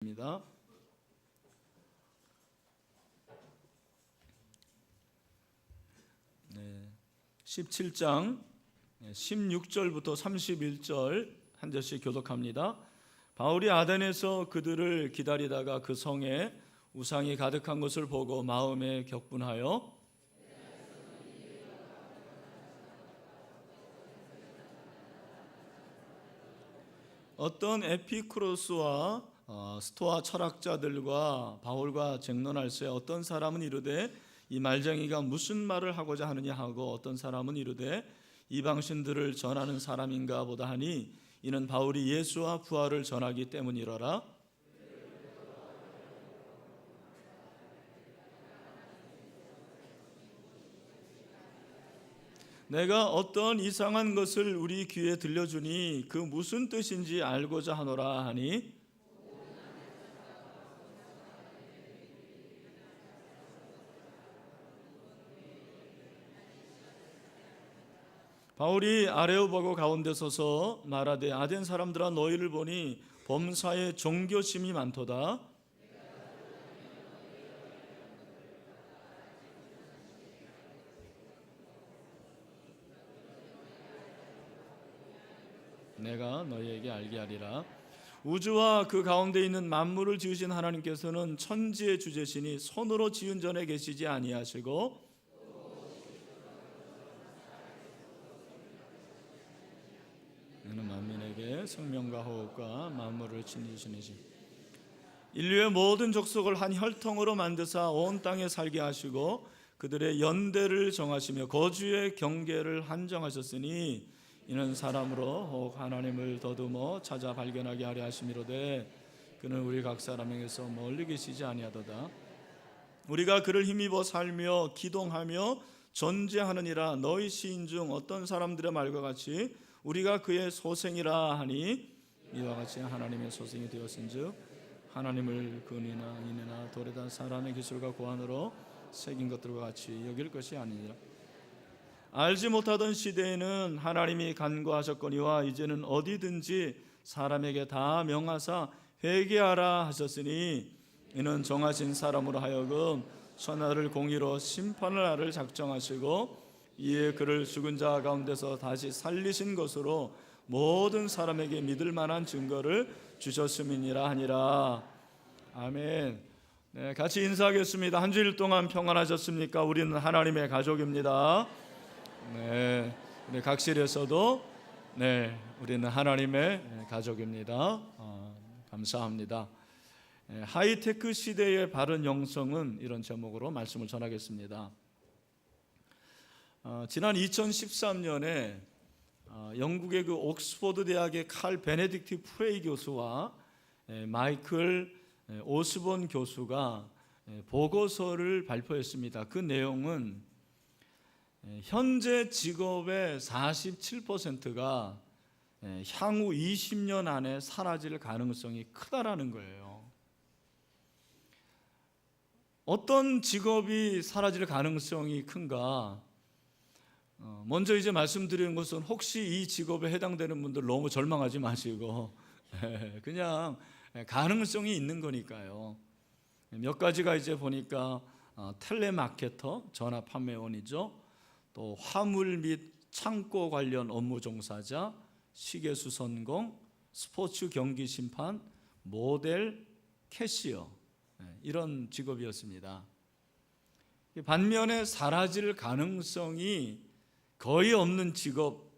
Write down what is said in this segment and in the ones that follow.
입니다. 네, 17장 16절부터 31절 한 절씩 교독합니다. 바울이 아덴에서 그들을 기다리다가 그 성에 우상이 가득한 것을 보고 마음에 격분하여 어떤 에피쿠로스와 스토아 철학자들과 바울과 쟁론할세 어떤 사람은 이르되 이 말쟁이가 무슨 말을 하고자 하느냐 하고 어떤 사람은 이르되 이방신들을 전하는 사람인가 보다 하니 이는 바울이 예수와 부활을 전하기 때문이로라. 내가 어떤 이상한 것을 우리 귀에 들려주니 그 무슨 뜻인지 알고자 하노라 하니 바울이 아레오바고 가운데 서서 말하되 아덴 사람들아 너희를 보니 범사에 종교심이 많도다. 내가 너희에게 알게 하리라. 우주와 그 가운데 있는 만물을 지으신 하나님께서는 천지의 주제시니 손으로 지은 전에 계시지 아니하시고 너는 만민에게 생명과 호흡과 만물을 친히시니시 인류의 모든 족속을 한 혈통으로 만드사 온 땅에 살게 하시고 그들의 연대를 정하시며 거주의 경계를 한정하셨으니 이는 사람으로 혹 하나님을 더듬어 찾아 발견하게 하려 하심이로되 그는 우리 각 사람에게서 멀리 계시지 아니하도다. 우리가 그를 힘입어 살며 기동하며 존재하느니라. 너희 시인 중 어떤 사람들의 말과 같이 우리가 그의 소생이라 하니 이와 같이 하나님의 소생이 되었은즉 하나님을 근이나 인이나 돌에다 사람의 기술과 고안으로 새긴 것들과 같이 여길 것이 아니니라. 알지 못하던 시대에는 하나님이 간구하셨거니와 이제는 어디든지 사람에게 다 명하사 회개하라 하셨으니 이는 정하신 사람으로 하여금 천하를 공의로 심판을 하를 작정하시고 이에 그를 죽은 자 가운데서 다시 살리신 것으로 모든 사람에게 믿을 만한 증거를 주셨음이니라 하니라. 아멘. 네, 같이 인사하겠습니다. 한 주일 동안 평안하셨습니까? 우리는 하나님의 가족입니다. 네, 우리 각실에서도 우리는 하나님의 가족입니다. 감사합니다. 하이테크 시대의 바른 영성은 이런 제목으로 말씀을 전하겠습니다. 지난 2013년에 영국의 그 옥스퍼드 대학의 칼 베네딕트 프레이 교수와 마이클 오스본 교수가 보고서를 발표했습니다. 그 내용은 현재 직업의 47%가 향후 20년 안에 사라질 가능성이 크다라는 거예요. 어떤 직업이 사라질 가능성이 큰가? 먼저 이제 말씀드리는 것은 혹시 이 직업에 해당되는 분들 너무 절망하지 마시고 그냥 가능성이 있는 거니까요. 몇 가지가 이제 보니까 텔레마케터, 전화 판매원이죠. 또 화물 및 창고 관련 업무 종사자, 시계수선공, 스포츠 경기 심판, 모델, 캐시어 이런 직업이었습니다. 반면에 사라질 가능성이 거의 없는 직업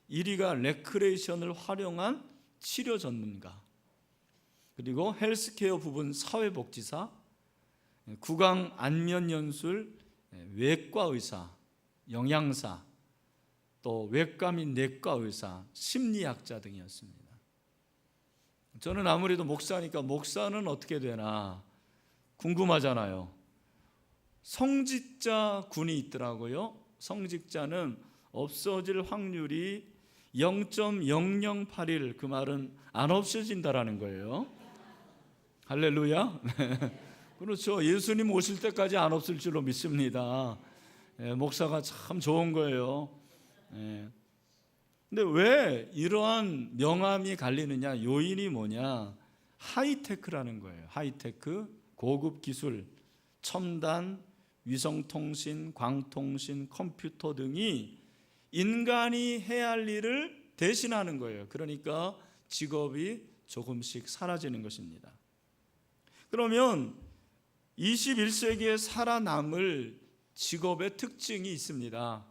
1위가 레크레이션을 활용한 치료 전문가, 그리고 헬스케어 부분 사회복지사, 구강 안면연술, 외과 의사, 영양사, 또 외과 및 내과 의사, 심리학자 등이었습니다. 저는 아무래도 목사니까 목사는 어떻게 되나 궁금하잖아요. 성직자 군이 있더라고요. 성직자는 없어질 확률이 0.0081, 그 말은 안 없어진다라는 거예요. 할렐루야. 그렇죠. 예수님 오실 때까지 안 없을 줄로 믿습니다. 목사가 참 좋은 거예요. 근데 왜 이러한 명함이 갈리느냐? 요인이 뭐냐? 하이테크라는 거예요. 하이테크, 고급 기술, 첨단, 위성통신, 광통신, 컴퓨터 등이 인간이 해야 할 일을 대신하는 거예요. 그러니까 직업이 조금씩 사라지는 것입니다. 그러면 21세기에 살아남을 직업의 특징이 있습니다.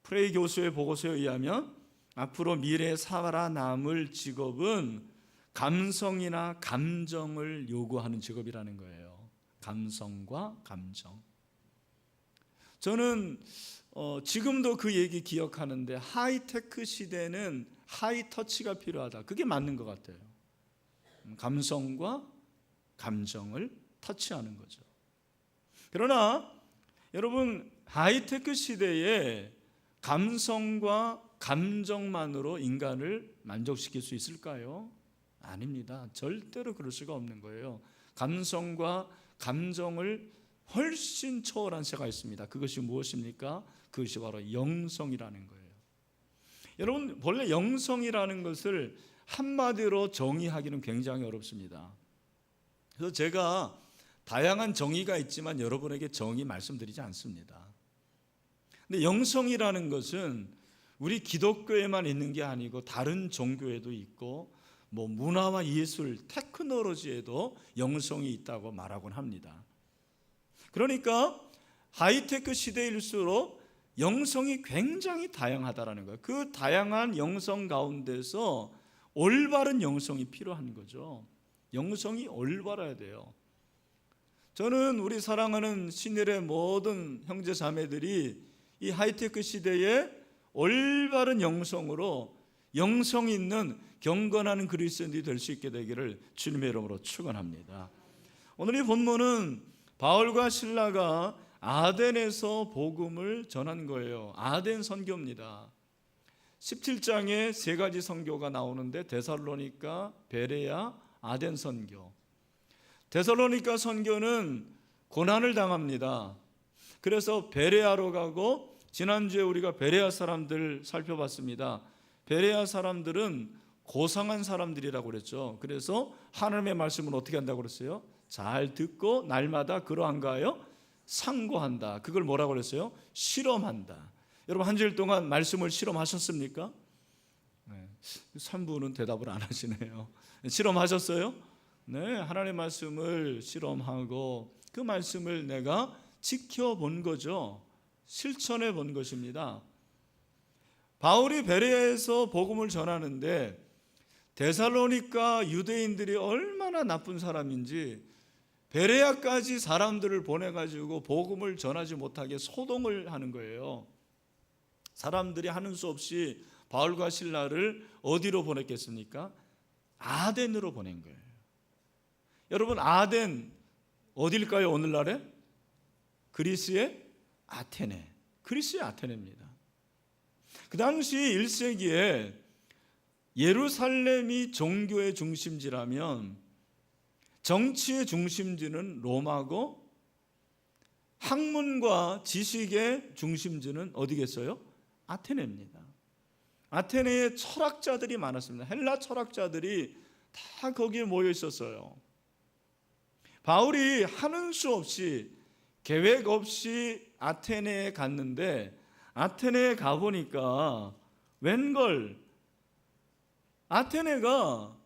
프레이 교수의 보고서에 의하면 앞으로 미래에 살아남을 직업은 감성이나 감정을 요구하는 직업이라는 거예요. 감성과 감정. 저는 지금도 그 얘기 기억하는데 하이테크 시대는 하이터치가 필요하다. 그게 맞는 것 같아요. 감성과 감정을 터치하는 거죠. 그러나 여러분, 하이테크 시대에 감성과 감정만으로 인간을 만족시킬 수 있을까요? 아닙니다. 절대로 그럴 수가 없는 거예요. 감성과 감정을 훨씬 초월한 세가 있습니다. 그것이 무엇입니까? 그것이 바로 영성이라는 거예요. 여러분, 본래 영성이라는 것을 한마디로 정의하기는 굉장히 어렵습니다. 그래서 제가 다양한 정의가 있지만 여러분에게 정의 말씀드리지 않습니다. 근데 영성이라는 것은 우리 기독교에만 있는 게 아니고 다른 종교에도 있고 문화와 예술, 테크놀로지에도 영성이 있다고 말하곤 합니다. 그러니까 하이테크 시대일수록 영성이 굉장히 다양하다라는 거예요. 그 다양한 영성 가운데서 올바른 영성이 필요한 거죠. 영성이 올바라야 돼요. 저는 우리 사랑하는 신일의 모든 형제 자매들이 이 하이테크 시대에 올바른 영성으로 영성 있는 경건하는 그리스도인들이 될 수 있게 되기를 주님의 이름으로 축원합니다. 오늘 이 본문은 바울과 실라가 아덴에서 복음을 전한 거예요. 아덴 선교입니다. 17장에 세 가지 선교가 나오는데 데살로니가, 베레아, 아덴 선교. 데살로니가 선교는 고난을 당합니다. 그래서 베레아로 가고, 지난주에 우리가 베레아 사람들 살펴봤습니다. 베레아 사람들은 고상한 사람들이라고 그랬죠. 그래서 하나님의 말씀을 어떻게 한다고 그랬어요? 잘 듣고 날마다 그러한가요? 상고한다. 그걸 뭐라고 그랬어요? 실험한다. 여러분, 한 주일 동안 말씀을 실험하셨습니까? 3부는 대답을 안 하시네요. 실험하셨어요? 네, 하나님의 말씀을 실험하고 그 말씀을 내가 지켜본 거죠. 실천해 본 것입니다. 바울이 베레아에서 복음을 전하는데 데살로니가 유대인들이 얼마나 나쁜 사람인지 베레아까지 사람들을 보내가지고 복음을 전하지 못하게 소동을 하는 거예요. 사람들이 하는 수 없이 바울과 실라를 어디로 보냈겠습니까? 아덴으로 보낸 거예요. 여러분, 아덴 어딜까요? 오늘날에? 그리스의 아테네. 그리스의 아테네입니다. 그 당시 1세기에 예루살렘이 종교의 중심지라면 정치의 중심지는 로마고 학문과 지식의 중심지는 어디겠어요? 아테네입니다. 아테네에 철학자들이 많았습니다. 헬라 철학자들이 다 거기에 모여 있었어요. 바울이 하는 수 없이 계획 없이 아테네에 갔는데 아테네에 가보니까 웬걸 아테네가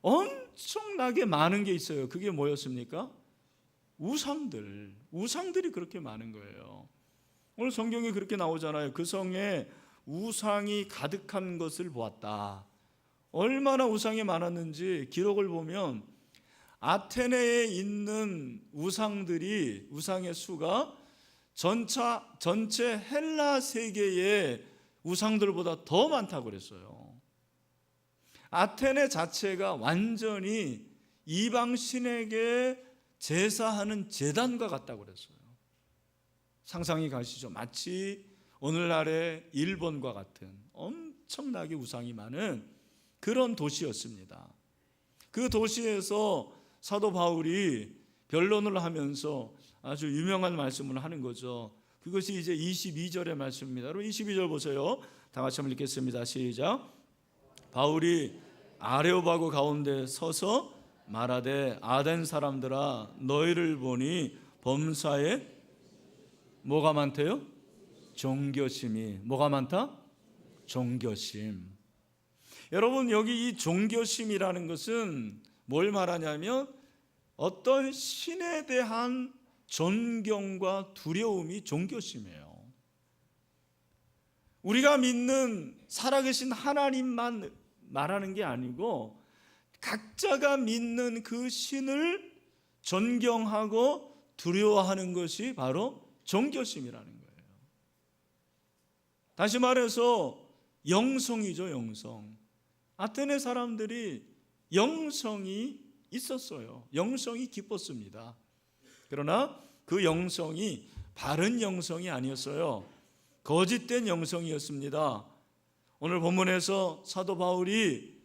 엄청나게 많은 게 있어요. 그게 뭐였습니까? 우상들이 그렇게 많은 거예요. 오늘 성경에 그렇게 나오잖아요. 그 성에 우상이 가득한 것을 보았다. 얼마나 우상이 많았는지 기록을 보면 아테네에 있는 우상의 수가 전체 헬라 세계의 우상들보다 더 많다고 그랬어요. 아테네 자체가 완전히 이방 신에게 제사하는 제단과 같다고 그랬어요. 상상이 가시죠? 마치 오늘날의 일본과 같은 엄청나게 우상이 많은 그런 도시였습니다. 그 도시에서 사도 바울이 변론을 하면서 아주 유명한 말씀을 하는 거죠. 그것이 이제 22절의 말씀입니다. 여러분 22절 보세요. 다 같이 한번 읽겠습니다. 시작. 바울이 아레오바고 가운데 서서 말하되 아덴 사람들아 너희를 보니 범사에 뭐가 많대요? 종교심이. 뭐가 많다? 종교심. 여러분, 여기 이 종교심이라는 것은 뭘 말하냐면 어떤 신에 대한 존경과 두려움이 종교심이에요. 우리가 믿는 살아계신 하나님만 말하는 게 아니고 각자가 믿는 그 신을 존경하고 두려워하는 것이 바로 종교심이라는 거예요. 다시 말해서 영성이죠, 영성. 아테네 사람들이 영성이 있었어요. 영성이 깊었습니다. 그러나 그 영성이 바른 영성이 아니었어요. 거짓된 영성이었습니다. 오늘 본문에서 사도 바울이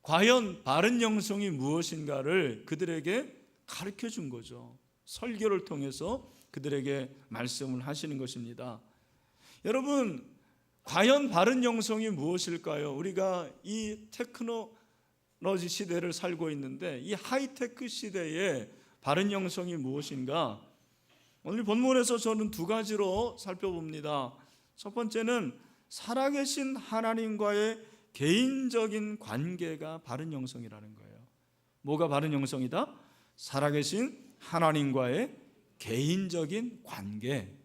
과연 바른 영성이 무엇인가를 그들에게 가르쳐 준 거죠. 설교를 통해서 그들에게 말씀을 하시는 것입니다. 여러분, 과연 바른 영성이 무엇일까요? 우리가 이 테크놀로지 시대를 살고 있는데 이 하이테크 시대에 바른 영성이 무엇인가? 오늘 본문에서 저는 두 가지로 살펴봅니다. 첫 번째는 살아계신 하나님과의 개인적인 관계가 바른 영성이라는 거예요. 뭐가 바른 영성이다? 살아계신 하나님과의 개인적인 관계.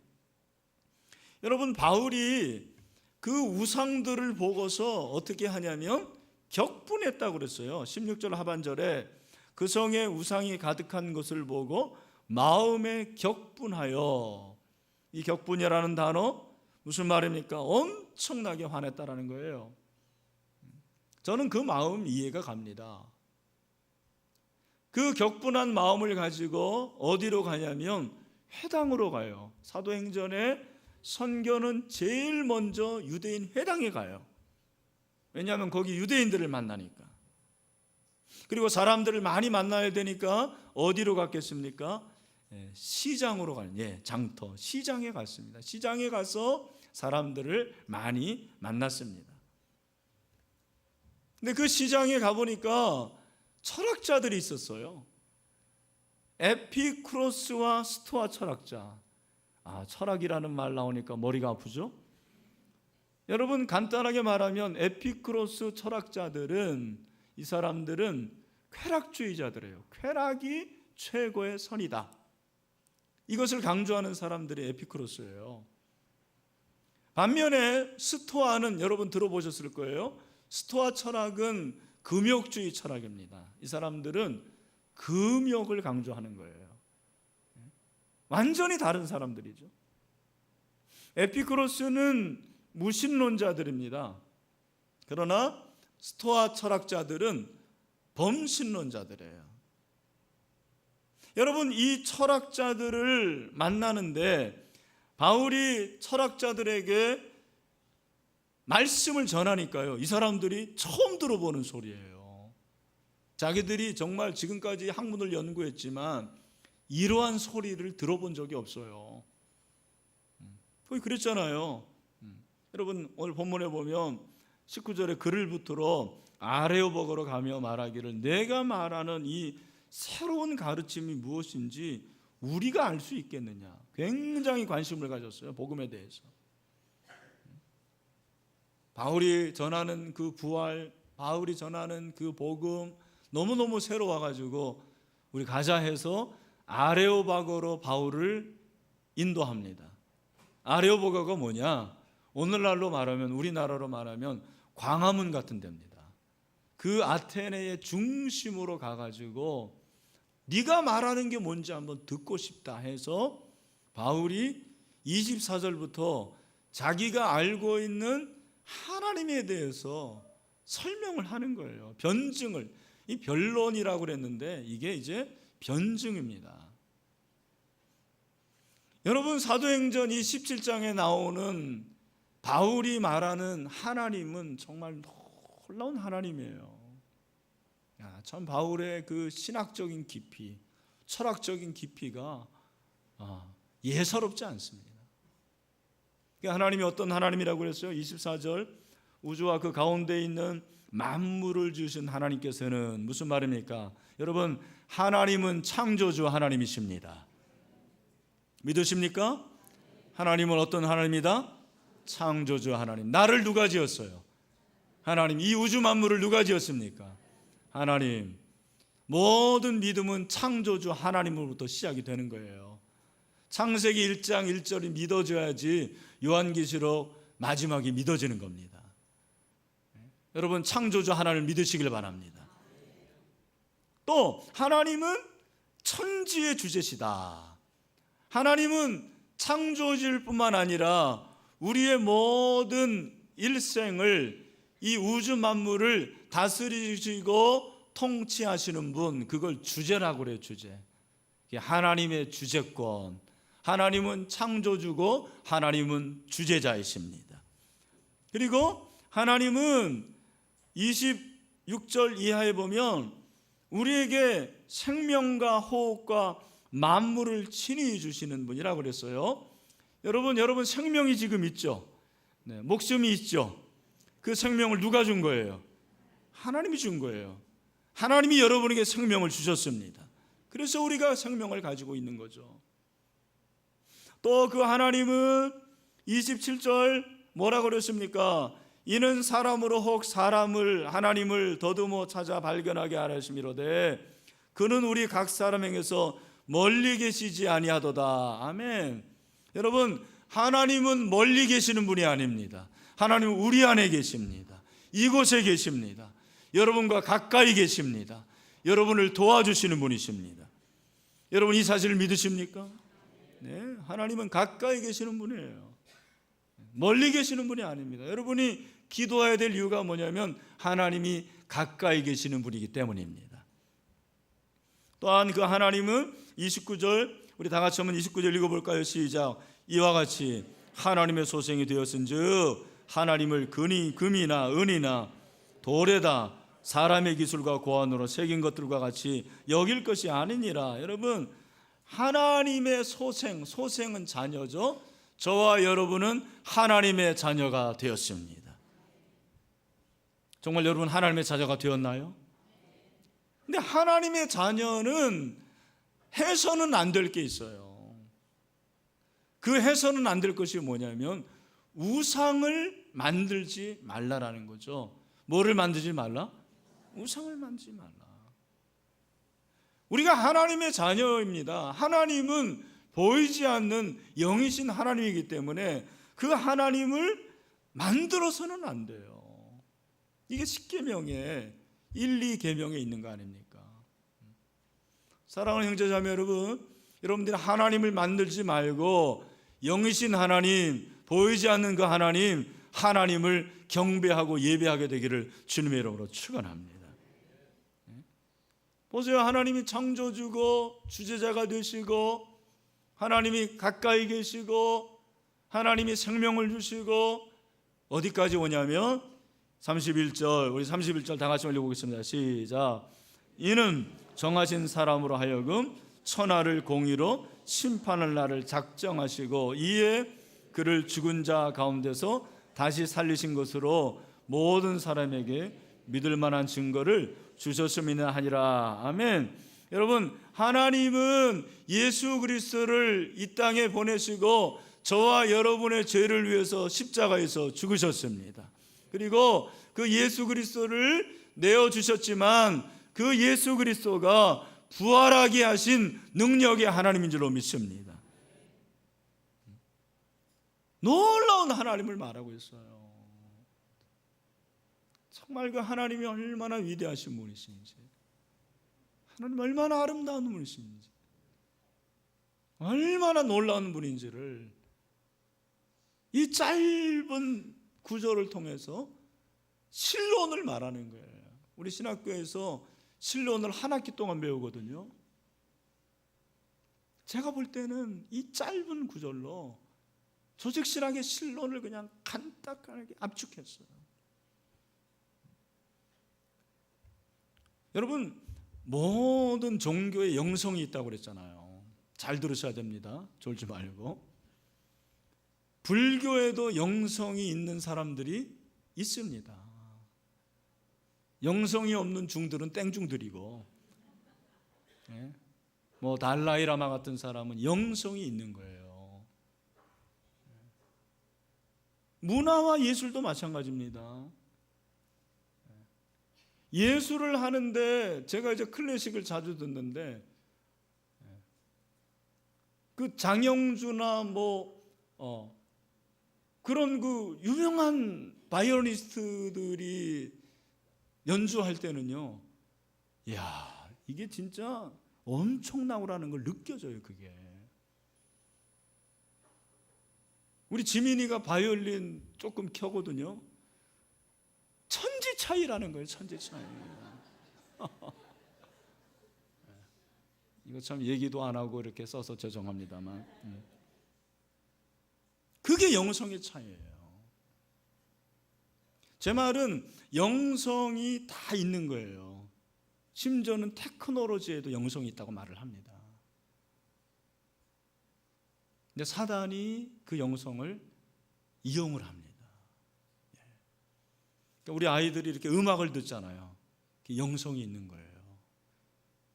여러분, 바울이 그 우상들을 보고서 어떻게 하냐면 격분했다고 그랬어요. 16절 하반절에 그 성에 우상이 가득한 것을 보고 마음에 격분하여. 이 격분이라는 단어 무슨 말입니까? 엄청나게 화냈다라는 거예요. 저는 그 마음 이해가 갑니다. 그 격분한 마음을 가지고 어디로 가냐면 회당으로 가요. 사도행전에 선교는 제일 먼저 유대인 회당에 가요. 왜냐하면 거기 유대인들을 만나니까. 그리고 사람들을 많이 만나야 되니까 어디로 갔겠습니까? 시장으로 가요. 장터, 시장에 갔습니다. 시장에 가서 사람들을 많이 만났습니다. 근데 그 시장에 가보니까 철학자들이 있었어요. 에피쿠로스와 스토아 철학자. 철학이라는 말 나오니까 머리가 아프죠? 여러분, 간단하게 말하면 에피쿠로스 철학자들은, 이 사람들은 쾌락주의자들이에요. 쾌락이 최고의 선이다. 이것을 강조하는 사람들이 에피쿠로스예요. 반면에 스토아는 여러분 들어보셨을 거예요. 스토아 철학은 금욕주의 철학입니다. 이 사람들은 금욕을 강조하는 거예요. 완전히 다른 사람들이죠. 에피쿠로스는 무신론자들입니다. 그러나 스토아 철학자들은 범신론자들이에요. 여러분, 이 철학자들을 만나는데 바울이 철학자들에게 말씀을 전하니까요, 이 사람들이 처음 들어보는 소리예요. 자기들이 정말 지금까지 학문을 연구했지만 이러한 소리를 들어본 적이 없어요. 거의 그랬잖아요. 여러분, 오늘 본문에 보면 19절에 그를 붙들어 아레오버거로 가며 말하기를 내가 말하는 이 새로운 가르침이 무엇인지 우리가 알 수 있겠느냐. 굉장히 관심을 가졌어요, 복음에 대해서. 바울이 전하는 그 부활, 바울이 전하는 그 복음 너무너무 새로워가지고 우리 가자 해서 아레오바고로 바울을 인도합니다. 아레오바고가 뭐냐? 오늘날로 말하면, 우리나라로 말하면 광화문 같은 데입니다. 그 아테네의 중심으로 가가지고 네가 말하는 게 뭔지 한번 듣고 싶다 해서 바울이 24절부터 자기가 알고 있는 하나님에 대해서 설명을 하는 거예요. 변증을. 이 변론이라고 그랬는데 이게 이제 변증입니다. 여러분, 사도행전 이 17장에 나오는 바울이 말하는 하나님은 정말 놀라운 하나님이에요. 참 바울의 그 신학적인 깊이, 철학적인 깊이가 예사롭지 않습니다. 하나님이 어떤 하나님이라고 그랬어요? 24절 우주와 그 가운데 있는 만물을 지으신 하나님께서는 무슨 말입니까? 여러분, 하나님은 창조주 하나님이십니다. 믿으십니까? 하나님은 어떤 하나님이다? 창조주 하나님. 나를 누가 지었어요? 하나님. 이 우주 만물을 누가 지었습니까? 하나님. 모든 믿음은 창조주 하나님으로부터 시작이 되는 거예요. 창세기 1장 1절이 믿어져야지 요한계시록 마지막이 믿어지는 겁니다. 여러분, 창조주 하나님을 믿으시길 바랍니다. 또 하나님은 천지의 주제시다. 하나님은 창조주일 뿐만 아니라 우리의 모든 일생을, 이 우주 만물을 다스리시고 통치하시는 분, 그걸 주제라고 그래요. 주제. 하나님의 주제권. 하나님은 창조주고 하나님은 주제자이십니다. 그리고 하나님은 26절 이하에 보면 우리에게 생명과 호흡과 만물을 친히 주시는 분이라고 그랬어요. 여러분 생명이 지금 있죠? 네, 목숨이 있죠? 그 생명을 누가 준 거예요? 하나님이 준 거예요. 하나님이 여러분에게 생명을 주셨습니다. 그래서 우리가 생명을 가지고 있는 거죠. 또 그 하나님은 27절 뭐라고 그랬습니까? 이는 사람으로 혹 사람을, 하나님을 더듬어 찾아 발견하게 하시미로되 그는 우리 각 사람에게서 멀리 계시지 아니하도다. 아멘. 여러분, 하나님은 멀리 계시는 분이 아닙니다. 하나님은 우리 안에 계십니다. 이곳에 계십니다. 여러분과 가까이 계십니다. 여러분을 도와주시는 분이십니다. 여러분, 이 사실을 믿으십니까? 네, 하나님은 가까이 계시는 분이에요. 멀리 계시는 분이 아닙니다. 여러분이 기도해야 될 이유가 뭐냐면 하나님이 가까이 계시는 분이기 때문입니다. 또한 그 하나님은 29절, 우리 다 같이 한번 29절 읽어볼까요? 시작. 이와 같이 하나님의 소생이 되었은즉 하나님을 금이나 은이나 돌에다 사람의 기술과 고안으로 새긴 것들과 같이 여길 것이 아니니라. 여러분, 하나님의 소생은 자녀죠. 저와 여러분은 하나님의 자녀가 되었습니다. 정말 여러분 하나님의 자녀가 되었나요? 근데 하나님의 자녀는 해서는 안 될 게 있어요. 그 해서는 안 될 것이 뭐냐면 우상을 만들지 말라라는 거죠. 뭐를 만들지 말라? 우상을 만들지 말라. 우리가 하나님의 자녀입니다. 하나님은 보이지 않는 영이신 하나님이기 때문에 그 하나님을 만들어서는 안 돼요. 이게 10계명에 1, 2계명에 있는 거 아닙니까? 사랑하는 형제자매 여러분, 여러분들이 하나님을 만들지 말고 영이신 하나님, 보이지 않는 그 하나님을 경배하고 예배하게 되기를 주님의 이름으로 축원합니다. 보세요. 하나님이 창조주고 주제자가 되시고 하나님이 가까이 계시고 하나님이 생명을 주시고 어디까지 오냐면 31절, 우리 31절 다 같이 올려보겠습니다. 시작. 이는 정하신 사람으로 하여금 천하를 공의로 심판할 날을 작정하시고 이에 그를 죽은 자 가운데서 다시 살리신 것으로 모든 사람에게 믿을 만한 증거를 주셨음이나 하니라. 아멘. 여러분, 하나님은 예수 그리스도를 이 땅에 보내시고 저와 여러분의 죄를 위해서 십자가에서 죽으셨습니다. 그리고 그 예수 그리스도를 내어주셨지만 그 예수 그리스도가 부활하게 하신 능력의 하나님인 줄로 믿습니다. 놀라운 하나님을 말하고 있어요. 정말 그 하나님이 얼마나 위대하신 분이신지, 하나님 얼마나 아름다운 분이신지, 얼마나 놀라운 분인지를 이 짧은 구절을 통해서 신론을 말하는 거예요. 우리 신학교에서 신론을 한 학기 동안 배우거든요. 제가 볼 때는 이 짧은 구절로 조직신학의 신론을 그냥 간단하게 압축했어요. 여러분, 모든 종교에 영성이 있다고 그랬잖아요. 잘 들으셔야 됩니다. 졸지 말고. 불교에도 영성이 있는 사람들이 있습니다. 영성이 없는 중들은 땡중들이고, 뭐 달라이라마 같은 사람은 영성이 있는 거예요. 문화와 예술도 마찬가지입니다. 예술을 하는데 제가 이제 클래식을 자주 듣는데 그 장영주나 그런 그 유명한 바이올리니스트들이 연주할 때는요, 이야, 이게 진짜 엄청나구라는 걸 느껴져요. 그게 우리 지민이가 바이올린 조금 켜거든요. 천지 차이라는 거예요. 천지 차이. 이거 참 얘기도 안 하고 이렇게 써서 죄송합니다만, 그게 영성의 차이예요. 제 말은 영성이 다 있는 거예요. 심지어는 테크놀로지에도 영성이 있다고 말을 합니다. 근데 사단이 그 영성을 이용을 합니다. 그러니까 우리 아이들이 이렇게 음악을 듣잖아요. 영성이 있는 거예요.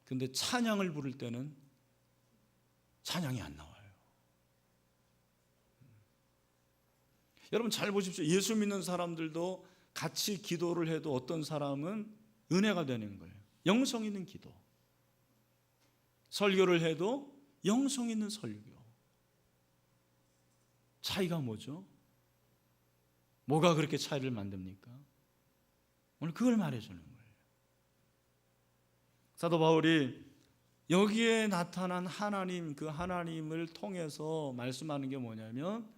근데 찬양을 부를 때는 찬양이 안 나와요. 여러분 잘 보십시오. 예수 믿는 사람들도 같이 기도를 해도 어떤 사람은 은혜가 되는 거예요. 영성 있는 기도. 설교를 해도 영성 있는 설교. 차이가 뭐죠? 뭐가 그렇게 차이를 만듭니까? 오늘 그걸 말해주는 거예요. 사도 바울이 여기에 나타난 하나님, 그 하나님을 통해서 말씀하는 게 뭐냐면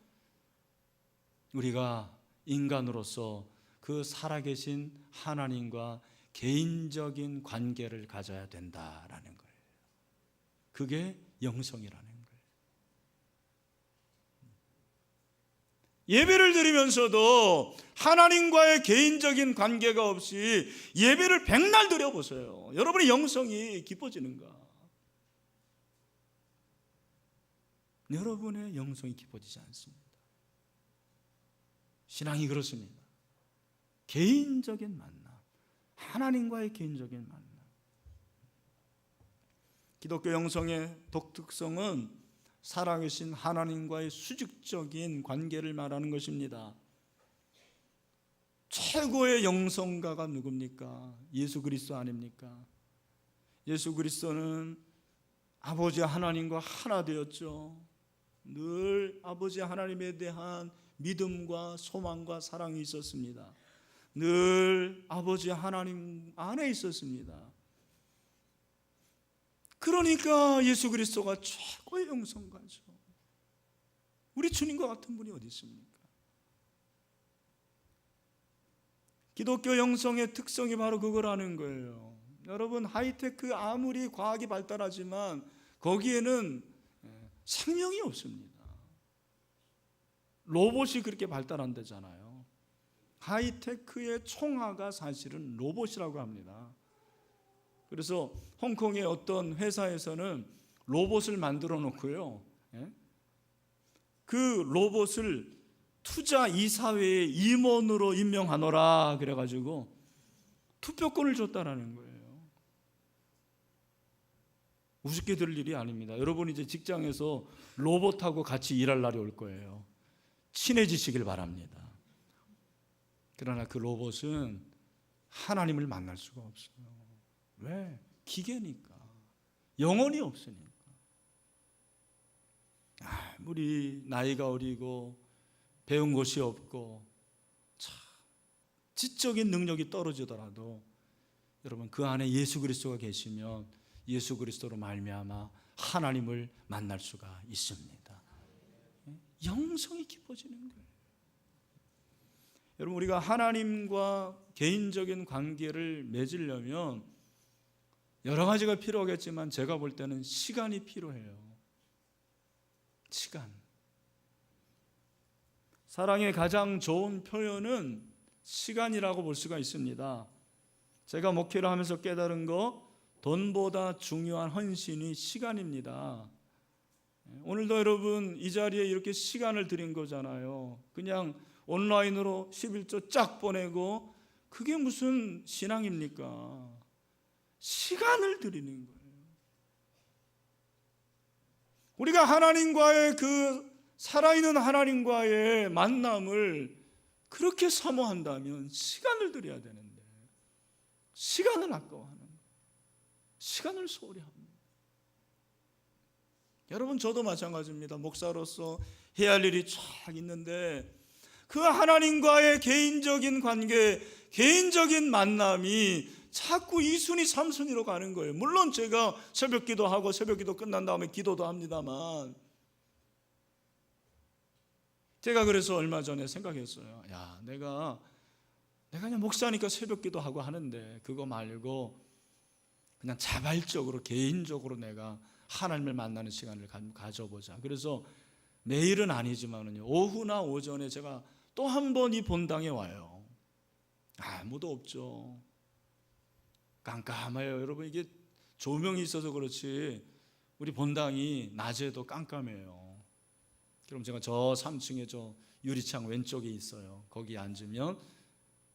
우리가 인간으로서 그 살아계신 하나님과 개인적인 관계를 가져야 된다라는 거예요. 그게 영성이라는 거예요. 예배를 드리면서도 하나님과의 개인적인 관계가 없이 예배를 백날 드려보세요. 여러분의 영성이 깊어지는가? 여러분의 영성이 깊어지지 않습니다. 신앙이 그렇습니다. 개인적인 만남, 하나님과의 개인적인 만남. 기독교 영성의 독특성은 살아계신 하나님과의 수직적인 관계를 말하는 것입니다. 최고의 영성가가 누굽니까? 예수 그리스도 아닙니까? 예수 그리스도는 아버지 하나님과 하나 되었죠. 늘 아버지 하나님에 대한 믿음과 소망과 사랑이 있었습니다. 늘 아버지 하나님 안에 있었습니다. 그러니까 예수 그리스도가 최고의 영성가죠. 우리 주님과 같은 분이 어디 있습니까? 기독교 영성의 특성이 바로 그거라는 거예요. 여러분, 하이테크 아무리 과학이 발달하지만 거기에는 생명이 없습니다. 로봇이 그렇게 발달한다잖아요. 하이테크의 총화가 사실은 로봇이라고 합니다. 그래서 홍콩의 어떤 회사에서는 로봇을 만들어 놓고요, 그 로봇을 투자 이사회의 임원으로 임명하노라 그래가지고 투표권을 줬다라는 거예요. 우습게 들을 일이 아닙니다. 여러분 이제 직장에서 로봇하고 같이 일할 날이 올 거예요. 친해지시길 바랍니다. 그러나 그 로봇은 하나님을 만날 수가 없어요. 왜? 기계니까. 영혼이 없으니까. 아무리 나이가 어리고 배운 것이 없고 지적인 능력이 떨어지더라도 여러분 그 안에 예수 그리스도가 계시면 예수 그리스도로 말미암아 하나님을 만날 수가 있습니다. 영성이 깊어지는 거예요. 여러분 우리가 하나님과 개인적인 관계를 맺으려면 여러 가지가 필요하겠지만 제가 볼 때는 시간이 필요해요. 시간. 사랑의 가장 좋은 표현은 시간이라고 볼 수가 있습니다. 제가 목회를 하면서 깨달은 거, 돈보다 중요한 헌신이 시간입니다. 오늘도 여러분 이 자리에 이렇게 시간을 드린 거잖아요. 그냥 온라인으로 11조 쫙 보내고, 그게 무슨 신앙입니까? 시간을 드리는 거예요. 우리가 하나님과의 그 살아있는 하나님과의 만남을 그렇게 사모한다면 시간을 드려야 되는데 시간을 아까워하는 거예요. 시간을 소홀히 합니다. 여러분, 저도 마찬가지입니다. 목사로서 해야 할 일이 쫙 있는데 그 하나님과의 개인적인 관계, 개인적인 만남이 자꾸 2순위, 3순위로 가는 거예요. 물론 제가 새벽 기도하고 새벽 기도 끝난 다음에 기도도 합니다만, 제가 그래서 얼마 전에 생각했어요. 야, 내가 그냥 목사니까 새벽 기도하고 하는데 그거 말고 그냥 자발적으로 개인적으로 내가 하나님을 만나는 시간을 가져보자. 그래서 매일은 아니지만은요, 오후나 오전에 제가 또 한 번 이 본당에 와요. 아무도 없죠. 깜깜해요. 여러분, 이게 조명이 있어서 그렇지 우리 본당이 낮에도 깜깜해요. 그럼 제가 저 3층에 저 유리창 왼쪽에 있어요. 거기 앉으면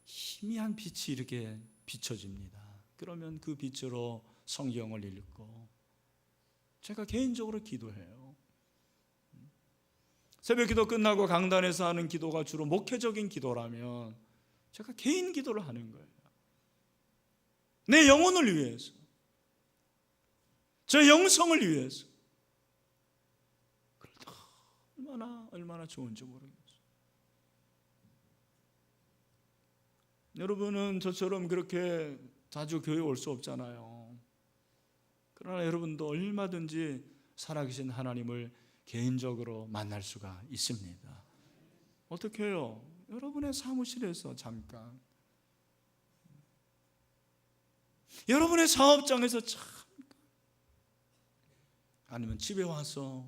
희미한 빛이 이렇게 비춰집니다. 그러면 그 빛으로 성경을 읽고 제가 개인적으로 기도해요. 새벽 기도 끝나고 강단에서 하는 기도가 주로 목회적인 기도라면 제가 개인 기도를 하는 거예요. 내 영혼을 위해서, 저 영성을 위해서. 얼마나 좋은지 모르겠어요. 여러분은 저처럼 그렇게 자주 교회 올 수 없잖아요. 그러나 여러분도 얼마든지 살아계신 하나님을 개인적으로 만날 수가 있습니다. 어떻게 해요? 여러분의 사무실에서 잠깐, 여러분의 사업장에서 잠깐, 아니면 집에 와서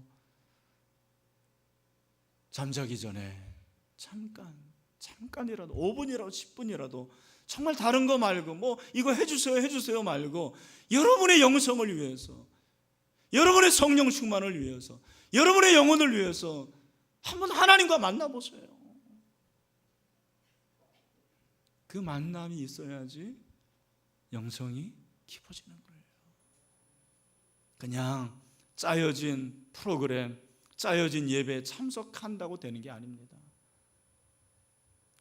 잠자기 전에 잠깐이라도 5분이라도 10분이라도 정말 다른 거 말고 뭐 이거 해주세요 말고 여러분의 영성을 위해서, 여러분의 성령 충만을 위해서, 여러분의 영혼을 위해서 한번 하나님과 만나보세요. 그 만남이 있어야지 영성이 깊어지는 거예요. 그냥 짜여진 프로그램, 짜여진 예배에 참석한다고 되는 게 아닙니다.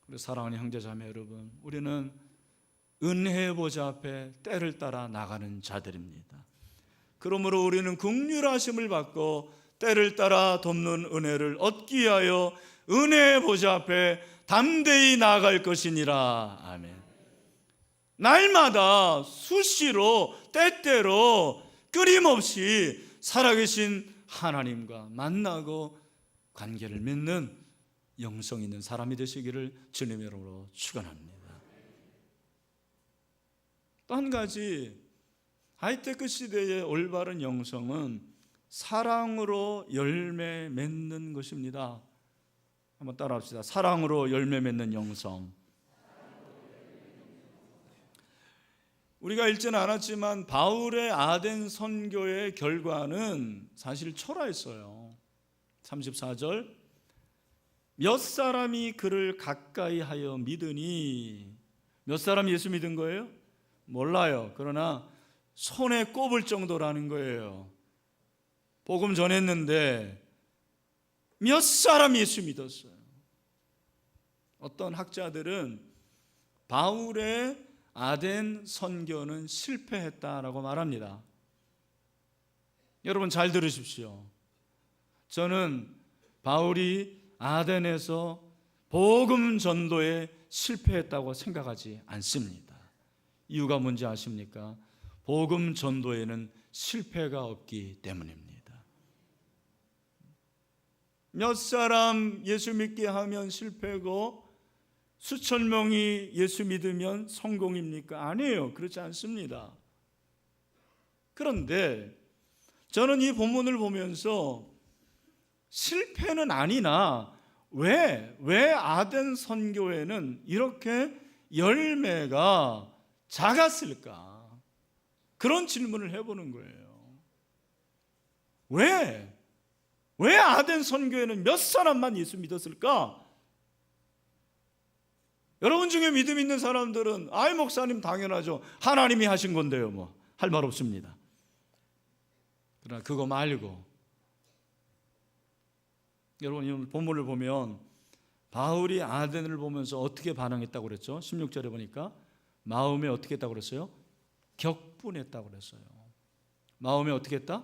우리 사랑하는 형제자매 여러분, 우리는 은혜의 보좌 앞에 때를 따라 나가는 자들입니다. 그러므로 우리는 긍휼하심을 받고 때를 따라 돕는 은혜를 얻기 위하여 은혜의 보좌 앞에 담대히 나아갈 것이니라. 아멘. 날마다 수시로 때때로 끊임없이 살아계신 하나님과 만나고 관계를 맺는 영성 있는 사람이 되시기를 주님의 이름으로 축원합니다. 또 한 가지, 하이테크 시대의 올바른 영성은 사랑으로 열매 맺는 것입니다. 한번 따라합시다. 사랑으로 열매 맺는 영성. 우리가 읽지는 않았지만 바울의 아덴 선교의 결과는 사실 초라했어요. 34절, 몇 사람이 그를 가까이 하여 믿으니, 몇 사람이 예수 믿은 거예요? 몰라요. 그러나 손에 꼽을 정도라는 거예요. 복음 전했는데 몇 사람이 예수 믿었어요. 어떤 학자들은 바울의 아덴 선교는 실패했다라고 말합니다. 여러분 잘 들으십시오. 저는 바울이 아덴에서 복음 전도에 실패했다고 생각하지 않습니다. 이유가 뭔지 아십니까? 복음 전도에는 실패가 없기 때문입니다. 몇 사람 예수 믿게 하면 실패고 수천 명이 예수 믿으면 성공입니까? 아니에요. 그렇지 않습니다. 그런데 저는 이 본문을 보면서 실패는 아니나 왜 아덴 선교회는 이렇게 열매가 작았을까? 그런 질문을 해보는 거예요. 왜 아덴 선교회는 몇 사람만 예수 믿었을까? 여러분 중에 믿음 있는 사람들은 아이 목사님 당연하죠. 하나님이 하신 건데요. 뭐 할 말 없습니다. 그러나 그거 말고 여러분 이 본문을 보면 바울이 아덴을 보면서 어떻게 반응했다고 그랬죠? 16절에 보니까 마음에 어떻게 했다고 그랬어요? 격분했다고 그랬어요. 마음에 어떻게 했다?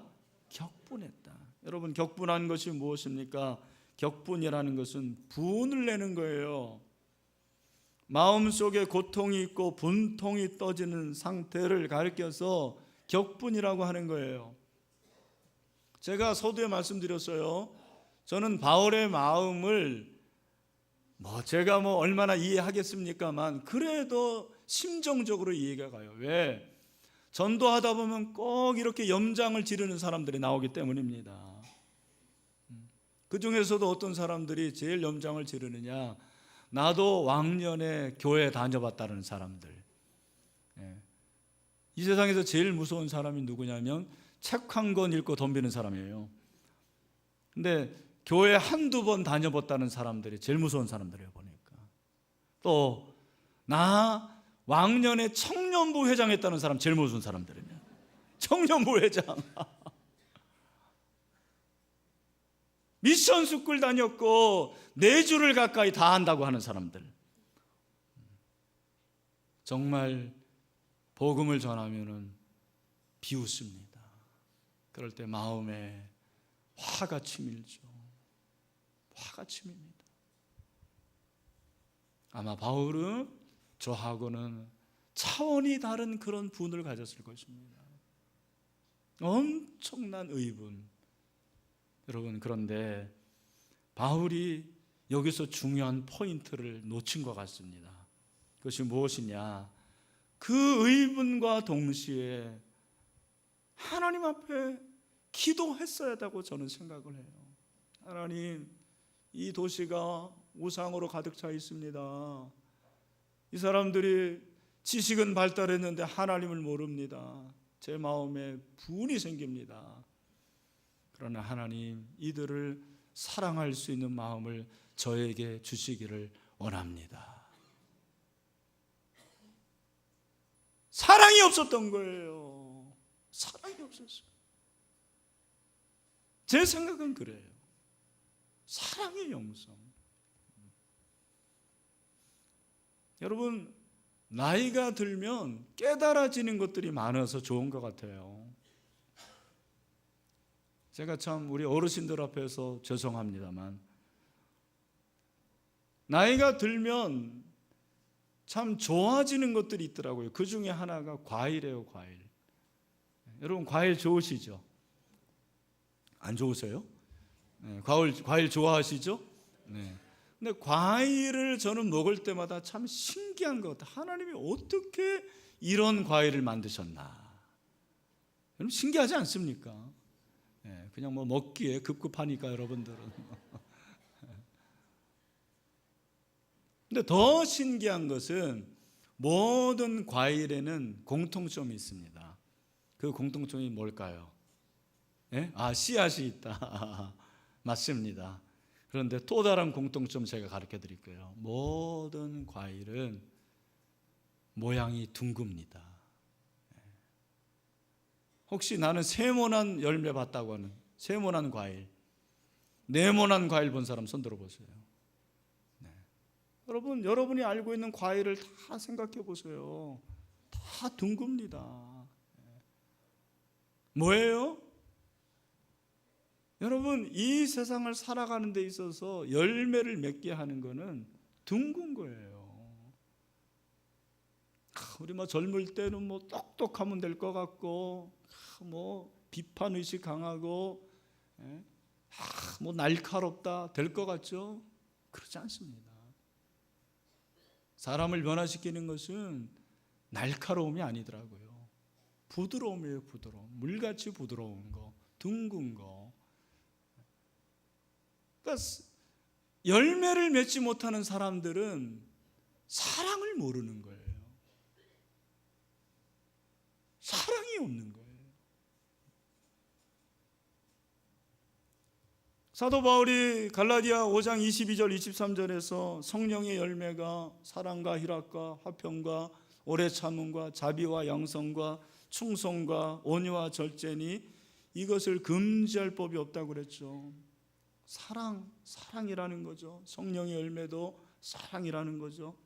격분했다. 여러분 격분한 것이 무엇입니까? 격분이라는 것은 분을 내는 거예요. 마음속에 고통이 있고 분통이 떠지는 상태를 가리켜서 격분이라고 하는 거예요. 제가 서두에 말씀드렸어요. 저는 바울의 마음을 제가 얼마나 이해하겠습니까만 그래도 심정적으로 이해가 가요. 왜? 전도하다 보면 꼭 이렇게 염장을 지르는 사람들이 나오기 때문입니다. 그 중에서도 어떤 사람들이 제일 염장을 지르느냐? 나도 왕년에 교회 다녀봤다는 사람들. 이 세상에서 제일 무서운 사람이 누구냐면 책 한 권 읽고 덤비는 사람이에요. 근데 교회 한두 번 다녀봤다는 사람들이 제일 무서운 사람들이에요. 보니까 또 나 왕년에 청년부 회장했다는 사람 제일 무서운 사람들이에요. 청년부 회장. 미션 스쿨 다녔고 4주를 가까이 다 한다고 하는 사람들. 정말 복음을 전하면은 비웃습니다. 그럴 때 마음에 화가 치밀죠. 화가 치밉니다. 아마 바울은 저하고는 차원이 다른 그런 분을 가졌을 것입니다. 엄청난 의분. 여러분 그런데 바울이 여기서 중요한 포인트를 놓친 것 같습니다. 그것이 무엇이냐? 그 의분과 동시에 하나님 앞에 기도했어야 한다고 저는 생각을 해요. 하나님, 이 도시가 우상으로 가득 차 있습니다. 이 사람들이 지식은 발달했는데 하나님을 모릅니다. 제 마음에 분이 생깁니다. 그러나 하나님, 이들을 사랑할 수 있는 마음을 저에게 주시기를 원합니다. 사랑이 없었던 거예요. 사랑이 없었어요. 제 생각은 그래요. 사랑의 영성. 여러분, 나이가 들면 깨달아지는 것들이 많아서 좋은 것 같아요. 제가 참 우리 어르신들 앞에서 죄송합니다만 나이가 들면 참 좋아지는 것들이 있더라고요. 그 중에 하나가 과일이에요. 과일. 여러분 과일 좋으시죠? 안 좋으세요? 네, 과일 좋아하시죠? 네. 근데 과일을 저는 먹을 때마다 참 신기한 것 같아요. 하나님이 어떻게 이런 과일을 만드셨나? 여러분 신기하지 않습니까? 네, 그냥 먹기에 급급하니까 여러분들은. 근데 더 신기한 것은 모든 과일에는 공통점이 있습니다. 그 공통점이 뭘까요? 예? 씨앗이 있다. 맞습니다. 그런데 또 다른 공통점 제가 가르쳐 드릴게요. 모든 과일은 모양이 둥굽니다. 혹시 나는 세모난 열매 봤다고 하는 세모난 과일, 네모난 과일 본 사람 손 들어보세요. 네. 여러분, 여러분이 알고 있는 과일을 다 생각해 보세요. 다 둥굽니다. 뭐예요? 여러분, 이 세상을 살아가는 데 있어서 열매를 맺게 하는 것은 둥근 거예요. 우리 젊을 때는 똑똑하면 될 것 같고, 비판의식 강하고, 날카롭다 될 것 같죠? 그렇지 않습니다. 사람을 변화시키는 것은 날카로움이 아니더라고요. 부드러움이에요. 부드러움. 물같이 부드러운 거, 둥근 거. 그러니까 열매를 맺지 못하는 사람들은 사랑을 모르는 거예요. 사랑이 없는 거예요. 사도 바울이 갈라디아 5장 22절 23절에서 성령의 열매가 사랑과 희락과 화평과 오래 참음과 자비와 양성과 충성과 온유와 절제니 이것을 금지할 법이 없다고 그랬죠. 사랑이라는 거죠. 성령의 열매도 사랑이라는 거죠.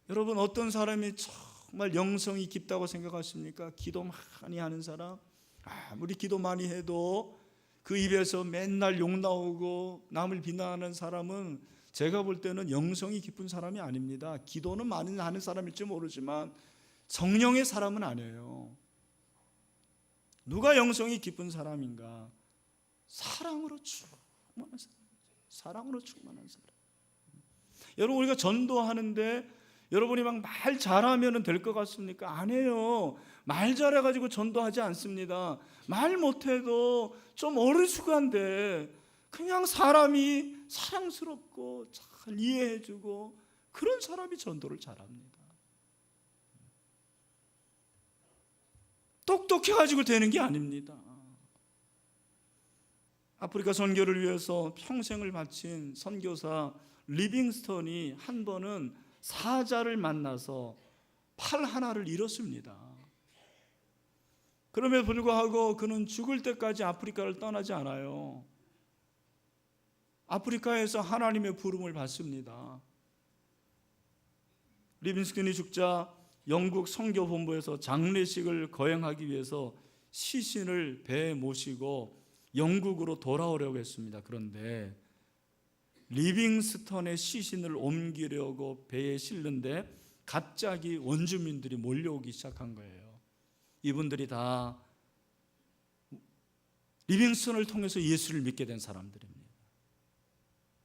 여러분, 어떤 사람이 정말 영성이 깊다고 생각하십니까? 기도 많이 하는 사람, 아무리 기도 많이 해도 그 입에서 맨날 욕 나오고 남을 비난하는 사람은 제가 볼 때는 영성이 깊은 사람이 아닙니다. 기도는 많이 하는 사람일지 모르지만 성령의 사람은 아니에요. 누가 영성이 깊은 사람인가? 사랑으로 충만한 사람. 사랑으로 충만한 사람. 여러분, 우리가 전도하는데 여러분이 막 말 잘하면 될 것 같습니까? 아니에요. 말 잘해가지고 전도하지 않습니다. 말 못해도 좀 어리숙한데 그냥 사람이 사랑스럽고 잘 이해해주고 그런 사람이 전도를 잘합니다. 똑똑해가지고 되는 게 아닙니다. 아프리카 선교를 위해서 평생을 바친 선교사 리빙스턴이 한 번은 사자를 만나서 팔 하나를 잃었습니다. 그럼에도 불구하고 그는 죽을 때까지 아프리카를 떠나지 않아요. 아프리카에서 하나님의 부름을 받습니다. 리빙스턴이 죽자 영국 선교본부에서 장례식을 거행하기 위해서 시신을 배에 모시고 영국으로 돌아오려고 했습니다. 그런데 리빙스턴의 시신을 옮기려고 배에 실는데 갑자기 원주민들이 몰려오기 시작한 거예요. 이분들이 다 리빙스턴을 통해서 예수를 믿게 된 사람들입니다.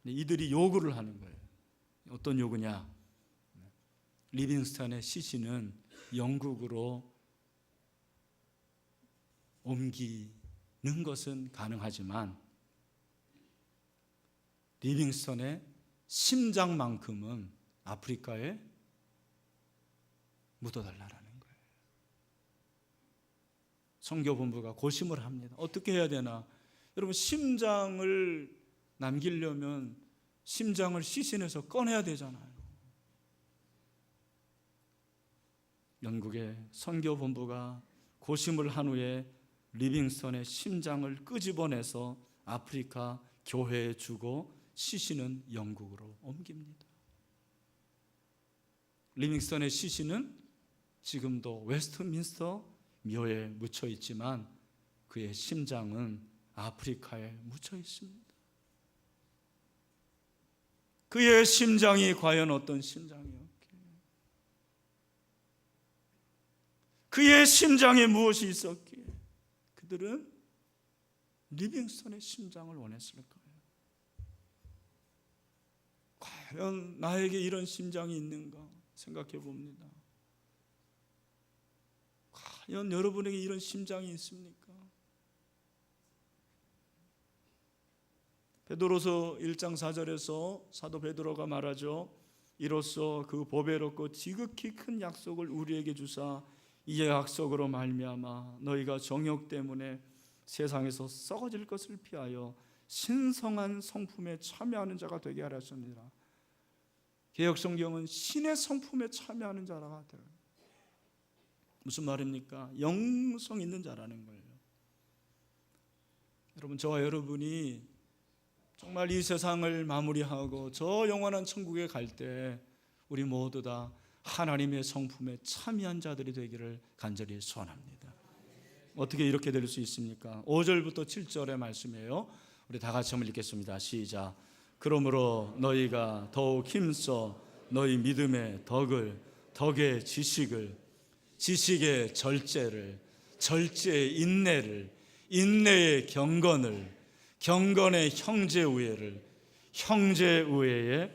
이들이 요구를 하는 거예요. 어떤 요구냐? 리빙스턴의 시신은 영국으로 옮기는 것은 가능하지만 리빙스턴의 심장만큼은 아프리카에 묻어달라는 거예요. 선교본부가 고심을 합니다. 어떻게 해야 되나? 여러분, 심장을 남기려면 심장을 시신에서 꺼내야 되잖아요. 영국의 선교본부가 고심을 한 후에 리빙스턴의 심장을 끄집어내서 아프리카 교회에 주고 시신은 영국으로 옮깁니다. 리빙스턴의 시신은 지금도 웨스트민스터 묘에 묻혀 있지만 그의 심장은 아프리카에 묻혀 있습니다. 그의 심장이 과연 어떤 심장이었기에? 그의 심장에 무엇이 있었기에 그들은 리빙스턴의 심장을 원했을 거예요. 과연 나에게 이런 심장이 있는가 생각해 봅니다. 과연 여러분에게 이런 심장이 있습니까? 베드로서 1장 4절에서 사도 베드로가 말하죠. 이로써 그 보배롭고 지극히 큰 약속을 우리에게 주사 이 약속으로 말미암아 너희가 정욕 때문에 세상에서 썩어질 것을 피하여 신성한 성품에 참여하는 자가 되게 하셨느니라. 개역성경은 신의 성품에 참여하는 자라고 하더라고요. 무슨 말입니까? 영성 있는 자라는 거예요. 여러분, 저와 여러분이 정말 이 세상을 마무리하고 저 영원한 천국에 갈 때 우리 모두 다 하나님의 성품에 참여한 자들이 되기를 간절히 소원합니다. 어떻게 이렇게 될 수 있습니까? 5절부터 7절의 말씀이에요. 우리 다 같이 한번 읽겠습니다. 시작. 그러므로 너희가 더욱 힘써 너희 믿음의 덕을, 덕의 지식을, 지식의 절제를, 절제의 인내를, 인내의 경건을, 경건의 형제우애를, 형제우애의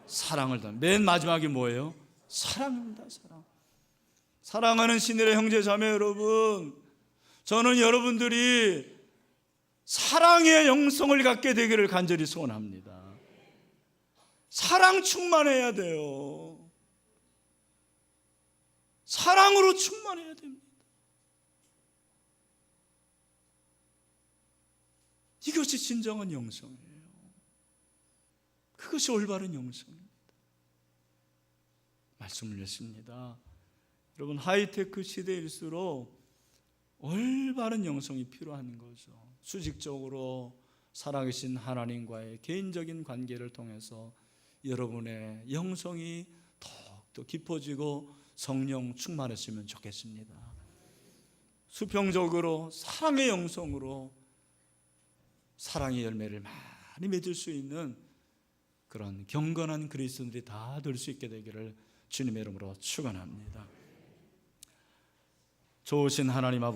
사랑을 다. 맨 마지막이 뭐예요? 사랑입니다. 사랑. 사랑하는 신들의 형제 자매 여러분, 저는 여러분들이 사랑의 영성을 갖게 되기를 간절히 소원합니다. 사랑 충만해야 돼요. 사랑으로 충만해야 됩니다. 이것이 진정한 영성이에요. 그것이 올바른 영성입니다. 말씀을 냈습니다. 여러분, 하이테크 시대일수록 올바른 영성이 필요한 거죠. 수직적으로 살아계신 하나님과의 개인적인 관계를 통해서 여러분의 영성이 더욱더 깊어지고 성령 충만했으면 좋겠습니다. 수평적으로 사랑의 영성으로 사랑의 열매를 많이 맺을 수 있는 그런 경건한 그리스도인들이 다 될 수 있게 되기를 주님의 이름으로 축원합니다. 좋으신 하나님 아버지,